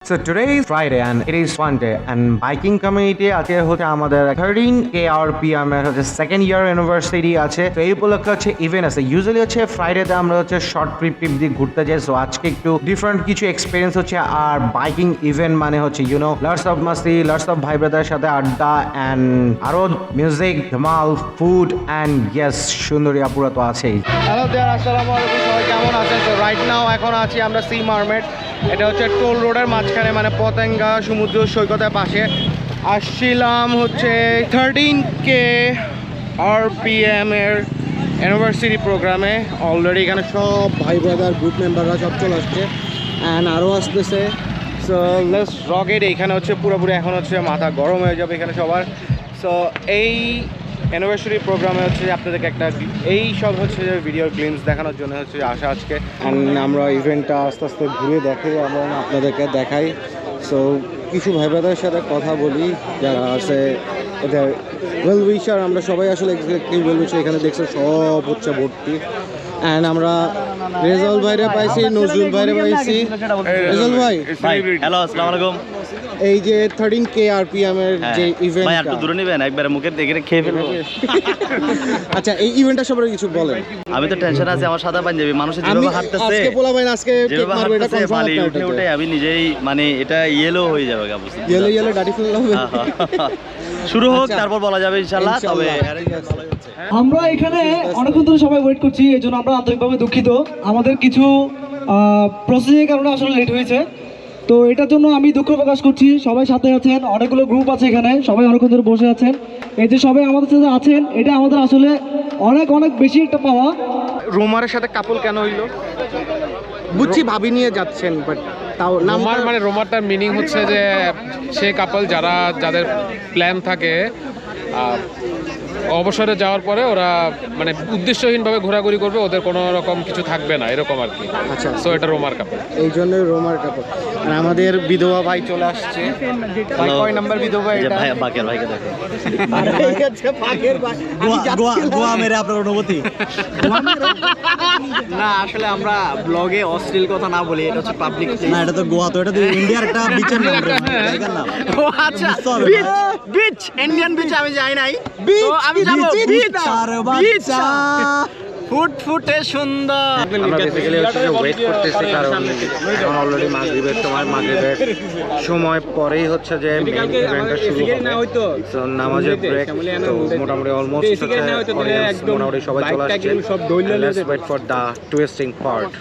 So today is Friday and it is fun day and biking community আজকে হচ্ছে আমাদের 13 KRPM এর হচ্ছে সেকেন্ড ইয়ার ইউনিভার্সিটি আছে। তো এই উপলক্ষে হচ্ছে ইভেন্ট আছে। ইউজুয়ালি হচ্ছে ফ্রাইডেতে আমরা হচ্ছে শর্ট ট্রিপ দিয়ে ঘুরতে যাই। সো আজকে একটু ডিফারেন্ট কিছু এক্সপিরিয়েন্স হচ্ছে। আর বাইকিং ইভেন্ট মানে হচ্ছে lots of Masti, lots of ভাই ব্রাদারের সাথে আড্ডা অ্যান্ড আরো মিউজিক, ধমাল, ফুড অ্যান্ড ইয়েস সুন্দরী আপুরা তো আছেই। হ্যালো দেয়ার, আসসালামু আলাইকুম, সবাই কেমন আছেন? তো রাইট নাও এখন আছি আমরা সি মারমেড। এটা হচ্ছে টোল রোডের মাঝখানে, মানে পতেঙ্গা সমুদ্র সৈকতের পাশে। আসছিলাম হচ্ছে 13K RPM এর ইউনিভার্সিটি প্রোগ্রামে। অলরেডি এখানে সব ভাই ব্রাদার গ্রুপ মেম্বাররা সব চলে আসছে অ্যান্ড আরও আসতেছে। সো লেটস রক ইট। এইখানে হচ্ছে পুরোপুরি এখন হচ্ছে মাথা গরম হয়ে যাবে এখানে সবার। সো এই অ্যানিভার্সারি প্রোগ্রামে হচ্ছে আপনাদেরকে একটা এই সব হচ্ছে যে ভিডিও গ্লিমস দেখানোর জন্য হচ্ছে আসা আজকে। আমরা ইভেন্টটা আস্তে আস্তে ঘুরে দেখে এবং আপনাদেরকে দেখাই। সো কিছু ভাই ব্রাদারের সাথে কথা বলি যারা আছে এদের ওয়েল উইশার। আমরা সবাই আসলে এক্স্যাক্টলি ওয়েল উইশার। এখানে দেখছে সব হচ্ছে ভর্তি। অ্যান্ড আমরা রেজাউল ভাইরে পাইছি, নজরুল ভাইরে পাইছি। রেজাউল ভাই, হ্যালো, আসসালামু আলাইকুম। এই যে 13K RPM এর যে ইভেন্ট, ভাই একটু দূরে নেবেন, একবারে মুখের দেখে খেয়ে ফেলবো। আচ্ছা, এই ইভেন্টটা সম্পর্কে কিছু বলেন। আমি তো টেনশন আছে, আমার সাদা পাঞ্জাবি মানুষের যেভাবে হাঁটতেছে, আজকে পোলা ভাই আজকে কেক মারবে, এটা কনফার্ম। বালি উঠে উঠে আমি নিজেই মানে এটা ইয়েলো হয়ে যাবে অবস্থা। ইয়েলো দাড়ি ফুল হবে। শুরু হোক, তারপর বলা যাবে ইনশাআল্লাহ। তবে আমরা এখানে অনেকক্ষণ ধরে সবাই ওয়েট করছি, এই জন্য আমরা আন্তরিকভাবে দুঃখিত। আমাদের কিছু প্রসেসের কারণে আসলে লেট হয়েছে, তো এটার জন্য আমি দুঃখ প্রকাশ করছি। সবাই সাথে আছেন, অনেকগুলো গ্রুপ আছে এখানে, সবাই অনেকক্ষণ ধরে বসে আছেন। এই যে সবাই আমাদের সাথে আছেন, এটা আমাদের আসলে অনেক অনেক বেশি একটা পাওয়া। রোমারের সাথে কাপল কেন হইলো বুঝছি, ভাবি নিয়ে যাচ্ছেন, বাট তাও রোমার মানে রোমারটার মিনিং হচ্ছে যে সে কাপল যাদের প্ল্যান থাকে অবসরে যাওয়ার পরে ওরা মানে উদ্দেশ্যহীনভাবে ঘোরাঘুরি করবে, ওদের কোনো রকম কিছু থাকবে না, এরকম আর কি। আচ্ছা, সো এটা রোমার কাপল, এই জন্যই রোমার কাপল। আর আমাদের বিধবা ভাই চলে আসছে। ভাই কয় নাম্বার বিধবা এটা? ভাই বাকের ভাইকে দেখো। এই হচ্ছে ভাগের ভাই। গোয়া মেরে আপনার অনুমতি না, আসলে আমরা ব্লগে অশ্লীল কথা না বলি, এটা হচ্ছে পাবলিক। না, এটা তো গোয়া, তো এটা তো ইন্ডিয়ার একটা বিচের নাম, জায়গার নাম। ও আচ্ছা, বিচ ইন্ডিয়ান বিচ আমি যাই নাই, তো আমি যাব বিচ। ফুটে সুন্দর। আমরা বেসিক্যালি হচ্ছে ওয়েট করতেছি, কারণ এখন অলরেডি মাগরিবের সময় পরেই হচ্ছে যে মেইন ইভেন্টটা শুরু হবে। সো নামাজের ব্রেক, তো মোটামুটি অলমোস্ট হচ্ছে মোটামুটি সবাই চলে আসছে। Let's wait for the twisting part.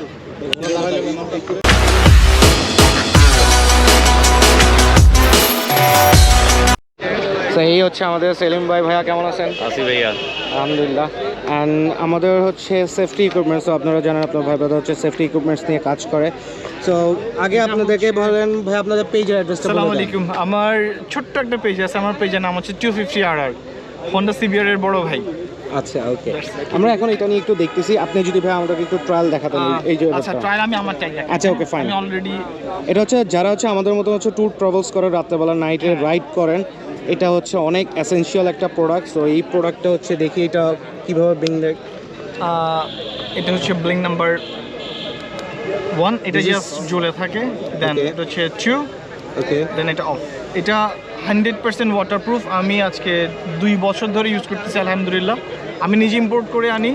তো এই হচ্ছে আমাদের সেলিম ভাই। ভাইয়া কেমন আছেন? আসি ভাইয়া, আলহামদুলিল্লাহ। অ্যান্ড আমাদের হচ্ছে সেফটি ইকুইপমেন্টস, তো আপনারা জানেন আপনার ভাই ব্রাদার হচ্ছে সেফটি ইকুইপমেন্টস নিয়ে কাজ করে। সো আগে আপনাদেরকে বলেন ভাই আপনাদের পেজের অ্যাড্রেসটা বলুন। আসসালামু আলাইকুম। আমার ছোট্ট একটা পেজ আছে, আমার পেজের নাম হচ্ছে 250RR, হোন্ডা সিবিআর এর বড় ভাই। আচ্ছা, ওকে। আমরা এখন এটা নিয়ে একটু দেখতেছি, আপনি যদি ভাই আমাদেরকে একটু ট্রায়াল দেখাতেন এই যে। আচ্ছা, ট্রায়াল আমি আমারটাই দেখাই। আচ্ছা, ওকে, ফাইন। আমি অলরেডি এটা হচ্ছে যারা হচ্ছে আমাদের মতো হচ্ছে ট্যুর ট্রাভেলস করে, রাত্রেবেলা নাইটে রাইড করেন, এটা হচ্ছে অনেক এসেনশিয়াল একটা প্রোডাক্ট। সো এই প্রোডাক্টটা হচ্ছে দেখি এটা কীভাবে বিং দেয়। এটা হচ্ছে ব্লিং নাম্বার 1, এটা জাস্ট জ্বলে থাকে। দেন এটা হচ্ছে 2, ওকে, দেন এটা অফ। এটা 100% ওয়াটারপ্রুফ। আমি আজকে 2 বছর ধরে ইউজ করতেছি আলহামদুলিল্লাহ। আমি নিজে ইম্পোর্ট করে আনি।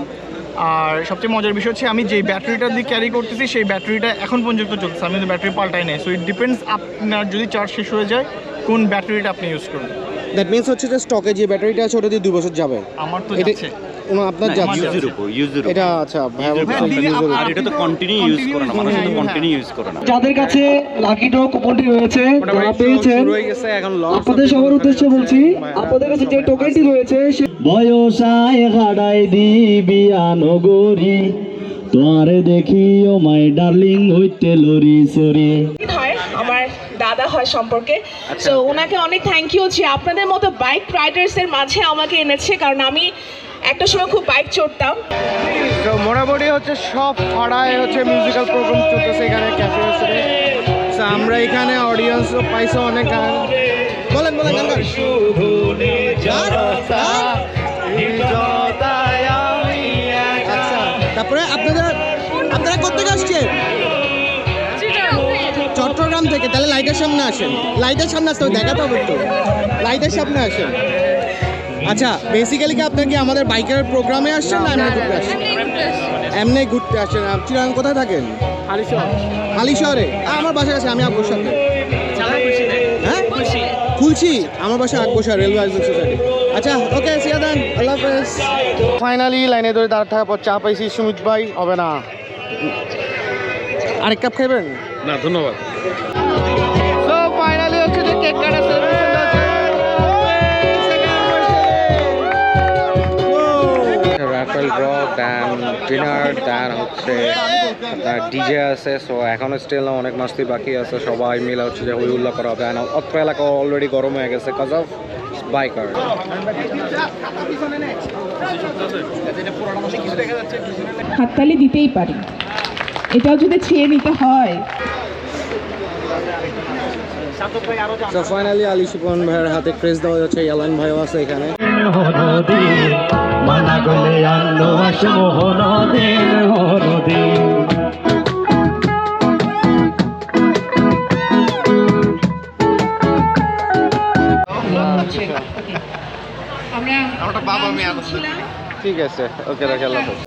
আর সবচেয়ে মজার বিষয় হচ্ছে আমি যেই ব্যাটারিটা দিয়ে ক্যারি করতেছি সেই ব্যাটারিটা এখন পর্যন্ত চলছে, আমি কিন্তু ব্যাটারি পাল্টাই নাই। সো ইট ডিপেন্ডস আপনার যদি চার্জ শেষ হয়ে যায় কোন ব্যাটারিটা আপনি ইউজ করবেন। দ্যাট মিন্স হচ্ছে যে স্টকে যে ব্যাটারিটা আছে ওটা দিয়ে 2 বছর যাবে। আমার তো যাচ্ছে আপনার যাচ্ছে এটা। আচ্ছা ভাই, আর এটা তো কন্টিনিউ ইউজ করে না, মানুষ তো কন্টিনিউ ইউজ করে না। যাদের কাছে লাকি ড্র কুপনটি রয়েছে, যারা পেয়েছেন, আপনাদের সবার উদ্দেশ্যে বলছি, আপনাদের কাছে যে টোকেনটি রয়েছে বয়সায় গাড়াই দিবি আনগরি তোরে দেখি ও মাই ডার্লিং হইতে লরি সরি। আমার দাদা হয় সম্পর্কে। তো ওনাকে অনেক থ্যাংক ইউ যে আপনাদের মতো বাইক রাইডার্সের মাঝে আমাকে এনেছে, কারণ আমি একটা সময় খুব বাইক চড়তাম। তো মোটামুটি হচ্ছে সব পাড়ায় হচ্ছে মিউজিক্যাল প্রোগ্রাম চলতেছে এখানে ক্যাফে রেস্টুরেন্টে। তো আমরা এখানে অডিয়েন্সও পাইছি অনেক। গান বলেন গান গান। আচ্ছা, তারপরে আপনারা কোথা থেকে আসছেন? চট্টগ্রাম চট্টগ্রাম থেকে, তাহলে লাইটের সামনে আসেন, লাইটের সামনে আসতে হবে, দেখাতে হবে তো, লাইটের সামনে আসেন। আচ্ছা বেসিক্যালি কি আপনার কি আমাদের বাইকের প্রোগ্রামে আসছেন না এমনি ঘুরতে আসছেন? এমনি ঘুরতে আসছেন। চিরাং কোথায় থাকেন? হালি শহরে। আমার বাসার কাছে, আমি আকবর সাথে। হ্যাঁ খুলছি, আমার বাসা আকবর রেলওয়ে হাউজিং সোসাইটি। আচ্ছা ওকে সিয়াদান, আল্লাহ হাফেজ। ফাইনালি লাইনে ধরে দাঁড় থাকার পর চা পাইছি। সুমিত ভাই হবে না, আরেক কাপ খাইবেন? না ধন্যবাদ। সো ফাইনালি হচ্ছে যে কেক কাটা সেলিব্রেশন হচ্ছে। রাফেল ড্র, দেন ডিনার, দেন হচ্ছে ডিজে আছে। সো এখনো স্টিল অনেক মাস্তি বাকি আছে, সবাই মিলে হচ্ছে যে হই উল্লাহ করা হবে। অত্র এলাকা অলরেডি গরম হয়ে গেছে কজ অফ বাইকার। হাততালি দিতেই পারি, এটাও যদি ছিঁড়ে নিতে হয়। সো ফাইনালি আলী শিপন ভাইয়ের হাতে ক্রেজ দেওয়া যাচ্ছে। ইয়ালান ভাইও আছে এখানে। ঠিক আছে, ওকে রাখি, আল্লাহ হাফেজ।